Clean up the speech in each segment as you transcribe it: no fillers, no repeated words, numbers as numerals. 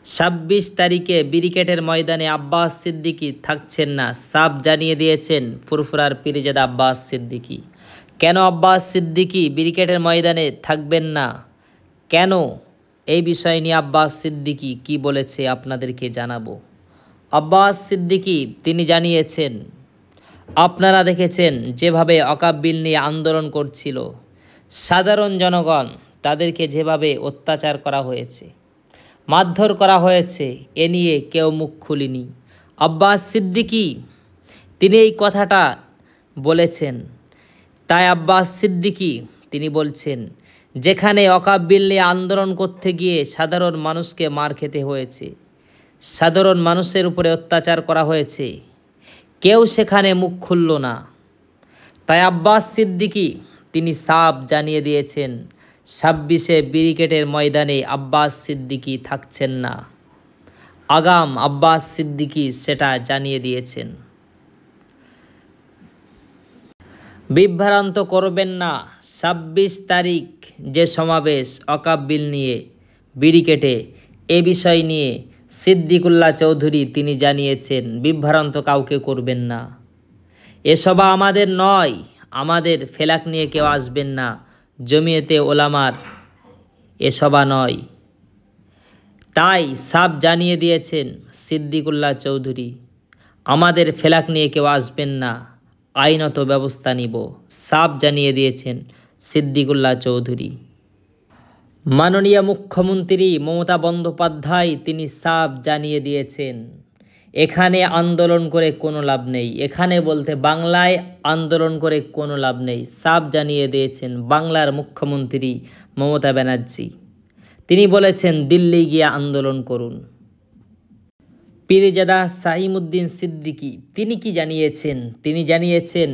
26 তারিখে ব্রিগেডের ময়দানে আব্বাস সিদ্দিকী থাকছেন না, সাফ জানিয়ে দিয়েছেন ফুরফুরার পীরজাদা আব্বাস সিদ্দিকী। কেন আব্বাস সিদ্দিকী ব্রিগেডের ময়দানে থাকবেন না, কেন, এই বিষয় নিয়ে আব্বাস সিদ্দিকী কি বলেছে আপনাদেরকে জানাবো। আব্বাস সিদ্দিকী তিনি জানিয়েছেন, আপনারা দেখেছেন যেভাবে ওয়াকফ বিল নিয়ে আন্দোলন করছিল সাধারণ জনগণ, তাদেরকে যেভাবে অত্যাচার করা হয়েছে, মারধর করা হয়েছে, এ নিয়ে কেউ মুখ খুলেনি। আব্বাস সিদ্দিকী তিনি এই কথাটা বলেছেন। তাই আব্বাস সিদ্দিকী তিনি বলছেন, যেখানে ওয়াকফ বিল নিয়ে আন্দোলন করতে গিয়ে সাধারণ মানুষকে মার খেতে হয়েছে, সাধারণ মানুষের উপরে অত্যাচার করা হয়েছে, কেউ সেখানে মুখ খুলল না। তাই আব্বাস সিদ্দিকী তিনি সাফ জানিয়ে দিয়েছেন 26শে ব্রিগেডের ময়দানে আব্বাস সিদ্দিকী থাকছেন না। আগাম আব্বাস সিদ্দিকী সেটা জানিয়ে দিয়েছেন। বিভ্রান্ত করবেন না, 26 তারিখ যে সমাবেশ ওয়াকফ বিল নিয়ে ব্রিগেডে, এ বিষয় নিয়ে সিদ্দিকুল্লাহ চৌধুরী তিনি জানিয়েছেন, বিভ্রান্ত কাউকে করবেন না, এ সভা আমাদের নয়, আমাদের ফেলাক নিয়ে কেউ আসবেন না, জমিয়তে ওলামার এ সভা নয়। তাই সাফ জানিয়ে দিয়েছেন সিদ্দিকুল্লাহ চৌধুরী, আমাদের ফেলাক নিয়ে কেউ আসবেন না, আইনত ব্যবস্থা নিব, সাফ জানিয়ে দিয়েছেন সিদ্দিকুল্লাহ চৌধুরী। মাননীয় মুখ্যমন্ত্রী মমতা বন্দ্যোপাধ্যায় তিনি সাফ জানিয়ে দিয়েছেন, এখানে আন্দোলন করে কোনো লাভ নেই, এখানে বলতে বাংলায় আন্দোলন করে কোনো লাভ নেই, সাফ জানিয়ে দিয়েছেন বাংলার মুখ্যমন্ত্রী মমতা ব্যানার্জি। তিনি বলেছেন দিল্লি গিয়ে আন্দোলন করুন। পীরজাদা সাইমুদ্দিন সিদ্দিকী তিনি কি জানিয়েছেন, তিনি জানিয়েছেন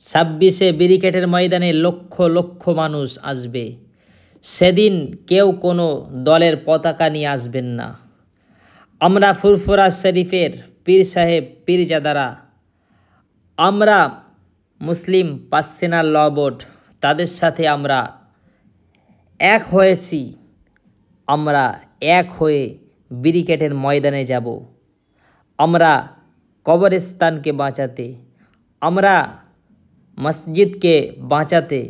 26শে ব্রিগেডের ময়দানে লক্ষ লক্ষ মানুষ আসবে, সেদিন কেউ কোনো দলের পতাকা নিয়ে আসবেন না। আমরা ফুরফুরা শরীফের পীর সাহেব পীরজাদারা, আমরা মুসলিম পার্সোনাল ল বোর্ড, তাদের সাথে আমরা এক হয়েছি, আমরা এক হয়ে ব্রিগেডের ময়দানে যাব। আমরা কবরস্থানকে বাঁচাতে, আমরা মসজিদকে বাঁচাতে,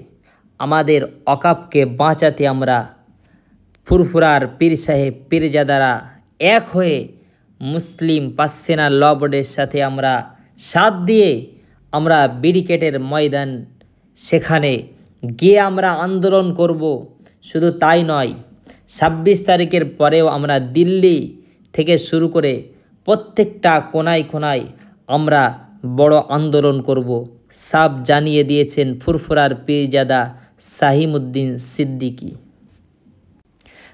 আমাদের ওয়াকফকে বাঁচাতে আমরা ফুরফুরার পীর সাহেব পীরজাদারা এক হয়ে মুসলিম পার্সোনাল ল বোর্ডের সাথে আমরা সাথ দিয়ে আমরা ব্রিগেডের ময়দান সেখানে গিয়ে আমরা আন্দোলন করব। শুধু তাই নয়, 26 তারিখের পরেও আমরা দিল্লি থেকে শুরু করে প্রত্যেকটা কোনায় কোনায় আমরা বড় আন্দোলন করব, সাফ জানিয়ে দিয়েছেন ফুরফুরার পীরজাদা সাইমুদ্দিন সিদ্দিকী।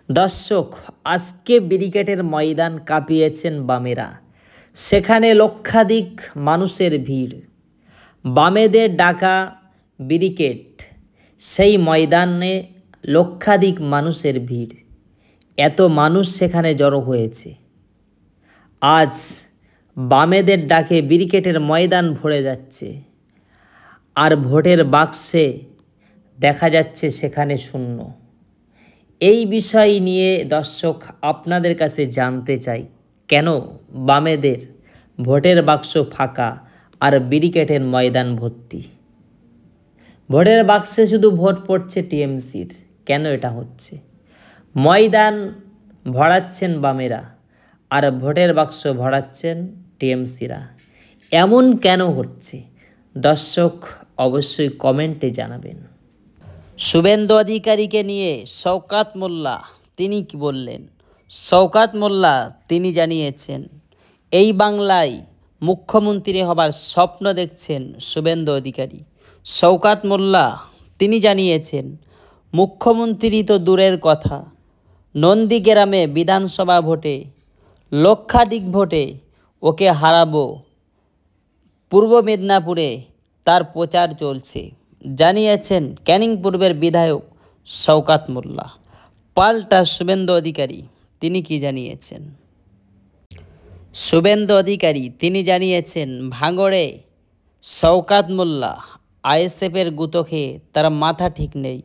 দর্শক, আজকে ব্রিগেডের ময়দান কাঁপিয়েছেন বামেরা, সেখানে লক্ষাধিক মানুষের ভিড়, বামেদের ডাকা ব্রিগেড, সেই ময়দানে লক্ষাধিক মানুষের ভিড়, এত মানুষ সেখানে জড়ো হয়েছে। আজ বামেদের ডাকে ব্রিগেডের ময়দান ভরে যাচ্ছে, আর ভোটের বাক্সে দেখা যাচ্ছে সেখানে শূন্য। এই বিষয় নিয়ে দর্শক আপনাদের কাছে জানতে চাই, কেন বামেদের ভোটের বাক্স ফাঁকা আর ব্রিগেডের ময়দান ভর্তি? ভোটের বাক্সে শুধু ভোট পড়ছে টিএমসির, কেন এটা হচ্ছে? ময়দান ভরাচ্ছেন বামেরা আর ভোটের বাক্স ভরাচ্ছেন টিএমসিরা, এমন কেন হচ্ছে? দর্শক অবশ্যই কমেন্টে জানাবেন। শুভেন্দু অধিকারীকে নিয়ে শওকত মোল্লা তিনি কি বললেন? শওকত মোল্লা তিনি জানিয়েছেন, এই বাংলায় মুখ্যমন্ত্রী হবার স্বপ্ন দেখছেন শুভেন্দু অধিকারী। শওকত মোল্লা তিনি জানিয়েছেন, মুখ্যমন্ত্রী তো দূরের কথা, নন্দীগ্রামে বিধানসভা ভোটে লক্ষাধিক ভোটে ওকে হারাবো, পূর্ব মেদিনীপুরে তার প্রচার চলছে, জানিয়েছেন ক্যানিং পূর্বের বিধায়ক শওকত মোল্লা। পাল্টা শুভেন্দু অধিকারী তিনি কি জানিয়েছেন? শুভেন্দু অধিকারী তিনি জানিয়েছেন, ভাঙড়ে শওকত মোল্লা আইএসএফের গুঁতো খেয়ে তার মাথা ঠিক নেই।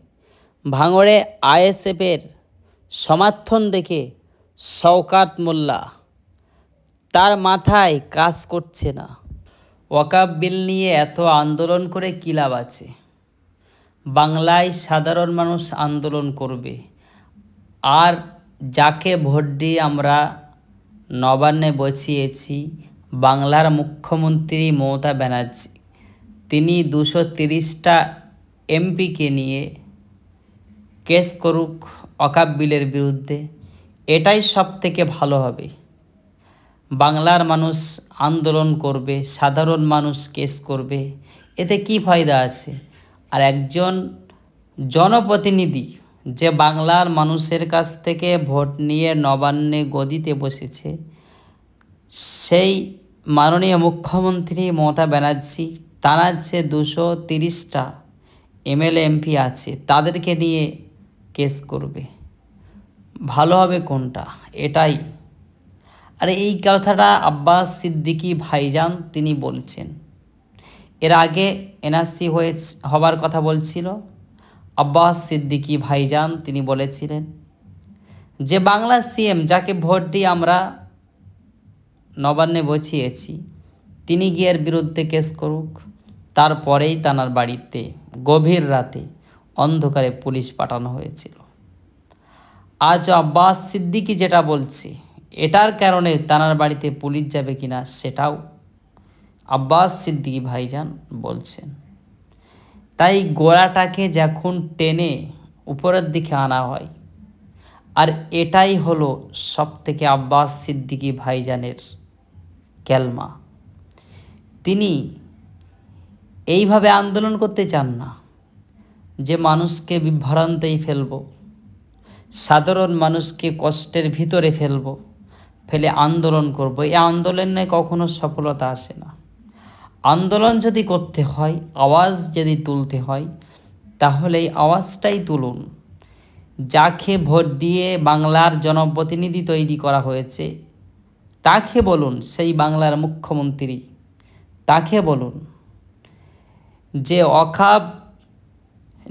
ভাঙড়ে আইএসএফের সমর্থন দেখে শওকাত মোল্লা, তার মাথায় কাজ করছে না। ওয়াকফ বিল নিয়ে এত আন্দোলন করে কী লাভ আছে? বাংলায় সাধারণ মানুষ আন্দোলন করবে, আর যাকে ভোট দিয়ে আমরা নবান্নে বসিয়েছি বাংলার মুখ্যমন্ত্রী মমতা ব্যানার্জি, তিনি 230টা এমপিকে নিয়ে কেস করুক ওয়াকফ বিলের বিরুদ্ধে, এটাই সব থেকে ভালো হবে। বাংলার মানুষ আন্দোলন করবে, সাধারণ মানুষ কেস করবে, এতে কি ফায়দা আছে? আর একজন জনপ্রতিনিধি যে বাংলার মানুষের কাছ থেকে ভোট নিয়ে নবান্নে গদিতে বসেছে, সেই মাননীয় মুখ্যমন্ত্রী মমতা ব্যানার্জি, তারা যে 230টা এমএলএ এমপি আছে তাদেরকে নিয়ে কেস করবে, ভালো হবে কোনটা? এটাই। আর এই কথাটা আব্বাস সিদ্দিকী ভাইজান তিনি বলছেন। এর আগে এনআরসি হবার কথা বলছিল, আব্বাস সিদ্দিকী ভাইজান তিনি বলেছিলেন যে বাংলার সিএম যাকে ভোট দিয়ে আমরা নবান্নে বসিয়েছি তিনি গিয়ে এর বিরুদ্ধে কেস করুক। তারপরেই তানার বাড়িতে গভীর রাতে অন্ধকারে পুলিশ পাঠানো হয়েছিল। আজ আব্বাস সিদ্দিকী যেটা বলছে, এটার কারণে তানার বাড়িতে পুলিশ যাবে কিনা সেটাও আব্বাস সিদ্দিকী ভাইজান বলছেন। তাই গোড়াটাকে যখন টেনে উপরের দিকে আনা হয়, আর এটাই হলো সবথেকে আব্বাস সিদ্দিকী ভাইজানের ক্যালমা। তিনি এইভাবে আন্দোলন করতে চান না যে মানুষকে বিভ্রান্তেই ফেলব, সাধারণ মানুষকে কষ্টের ভিতরে ফেলে আন্দোলন করব। এই আন্দোলনে কখনো সফলতা আসে না। আন্দোলন যদি করতে হয়, আওয়াজ যদি তুলতে হয়, তাহলে এই আওয়াজটাই তুলুন। যাকে ভোট দিয়ে বাংলার জনপ্রতিনিধি তৈরি করা হয়েছে তাকে বলুন, সেই বাংলার মুখ্যমন্ত্রী তাকে বলুন যে ওয়াকফ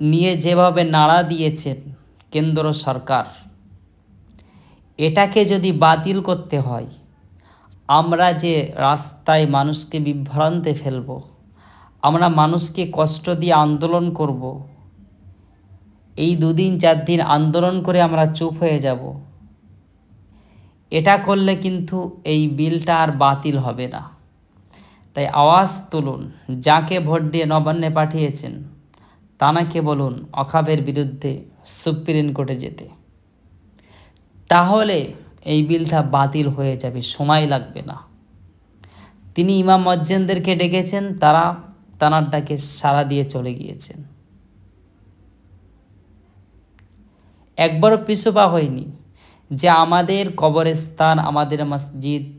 নিয়ে যেভাবে নাড়া দিয়েছেন কেন্দ্র সরকার, এটাকে যদি বাতিল করতে হয়, আমরা যে রাস্তায় মানুষকে বিভ্রান্তে ফেলব, আমরা মানুষকে কষ্ট দিয়ে আন্দোলন করব, এই 2 দিন 4 দিন আন্দোলন করে আমরা চুপ হয়ে যাব, এটা করলে কিন্তু এই বিলটা আর বাতিল হবে না। তাই আওয়াজ তুলুন, যাকে ভোট দিয়ে নবান্নে পাঠিয়েছেন তানাকে বলুন ওয়াকফের বিরুদ্ধে সুপ্রিম কোর্টে যেতে, তাহলে এই বিলটা বাতিল হয়ে যাবে, সময় লাগবে না। তিনি ইমাম মুয়াজ্জিনদেরকে ডেকেছেন, তারা তানার ডাকে সাড়া দিয়ে চলে গিয়েছেন, একবারও পিছুপা হয়নি। যে আমাদের কবরস্থান, আমাদের মসজিদ,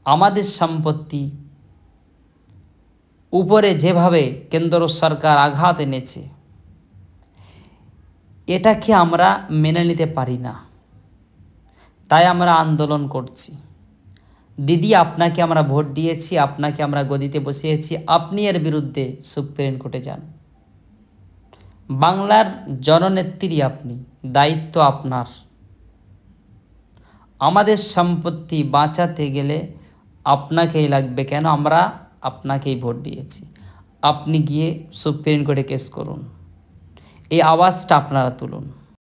আমাদের সম্পত্তি উপরে যেভাবে কেন্দ্র সরকার আঘাত এনেছে, এটাকে আমরা মেনে নিতে পারি না। তাই আমরা আন্দোলন করছি। দিদি, আপনাকে আমরা ভোট দিয়েছি, আপনাকে আমরা গদিতে বসিয়েছি, আপনি এর বিরুদ্ধে সুপ্রিম কোর্টে যান। বাংলার জননেত্রী আপনি, দায়িত্ব আপনার। আমাদের সম্পত্তি বাঁচাতে গেলে আপনাকেই লাগবে, কেন আমরা আপনাকেই ভোট দিয়েছি। আপনি গিয়ে সুপ্রিম কোর্টে কেস করুন, এই আওয়াজটা আপনারা তুলুন।